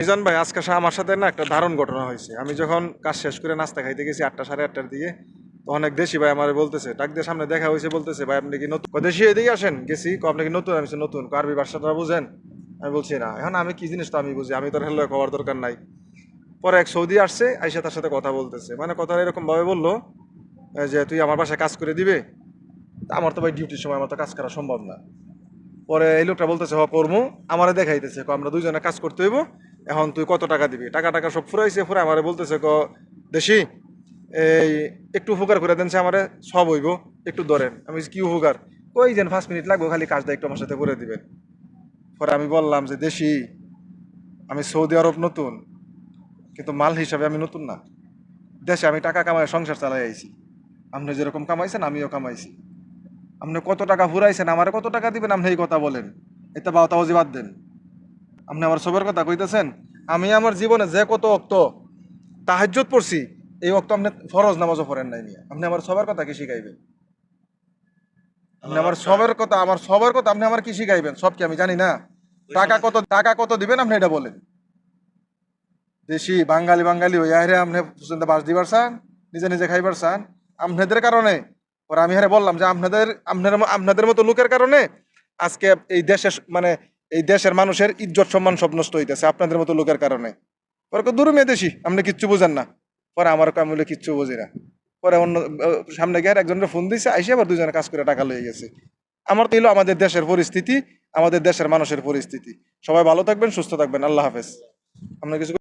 মিজান ভাই, আজকে আমার সাথে না একটা দারুণ ঘটনা হয়েছে। আমি যখন কাজ শেষ করে নাস্তা খাইতে গেছি 8টা সাড়ে 8টার দিকে, তো অনেক দেশি ভাই আমার বলতেছে, ডাক দিয়ে সামনে দেখা হয়েছে, বলতেছে ভাই আপনি কি নতুন? দেশি এদিকে আসেন, গেছি আপনি কি নতুন? আমি বলছি, নতুন। আরবি ভাষাটা বুঝেন? আমি বলছি না। এখন আমি কি জিনিস তো আমি বুঝি, আমি তো হেল্লো হওয়ার দরকার নাই। পরে এক সৌদি আসছে, আইসা তার সাথে কথা বলতেছে, মানে কথা এরকম ভাবে বললো যে তুই আমার বাসায় কাজ করে দিবে। তা আমার তো ভাই ডিউটির সময় আমার তো কাজ করা সম্ভব না। পরে এই লোকটা বলতেছে হ কর্মু, আমারে দেখাইতেছে আমরা দুইজনে কাজ করতে হইব। এখন তুই কত টাকা দিবি? টাকা টাকা সব ফুরাইছে, ফুরাই আমারে বলতেছে দেশি এই একটু উপকার করে দেন, আমারে সব হইব, একটু ধরেন। আমি বলছি, কি উপকার? কই যেন 5 মিনিট লাগবে, খালি কাজটা একটু আমার সাথে করে দিবেন। পরে আমি বললাম যে দেশি, আমি সৌদি আরব নতুন, কিন্তু মাল হিসাবে আমি নতুন না। দেশে আমি টাকা কামাই সংসার চালাই আইছি। আপনি যেরকম কামাইছেন আমিও কামাইছি। আপনি কত টাকা ফুরাইছেন, আমারে কত টাকা দিবেন, আপনি এই কথা বলেন। এটা বাউতাবাজি বাদ দেন। আপনি আমার সবের কথা কইতেছেন। আমি আমার জীবনে যে কত অক্ত তাহাজ্জুদ পড়ছি, এই অক্ত আপনি ফরজ নামাজও পড়েন নাই মিয়া। আপনি আমার সবার কথা কি শিখাইবেন? আপনি আমার সবার কথা, আমার সবার কথা আপনি আমার কি শিখাইবেন? সব কি আমি জানি না? টাকা কত দিবেন আপনি এটা বলেন। দেশি বাঙালি বাঙালি ওই আরে আপনি পর্যন্ত বাস দিবার চান, নিজে নিজে খাইবার চান। আপনাদের কারণে পরে আমি হারে বললাম যে আপনাদের মতো লোকের কারণে আজকে এই দেশের মানে এই দেশের মানুষের ইজ্জত সম্মান সব নষ্ট হইতেছে আপনাদের মতো লোকের কারণে। পরে দূর মেয়ে দেশি, আপনি কিচ্ছু বুঝেন না। পরে আমার আমি বলে কিচ্ছু বুঝি না। পরে অন্য সামনে গিয়ে একজনের ফোন দিয়েছে, আইসে আবার দুজনে কাজ করে টাকা লয়ে গেছে। আমার তো এলো আমাদের দেশের পরিস্থিতি, আমাদের দেশের মানুষের পরিস্থিতি। সবাই ভালো থাকবেন, সুস্থ থাকবেন, আল্লাহ হাফেজ। আপনার কিছু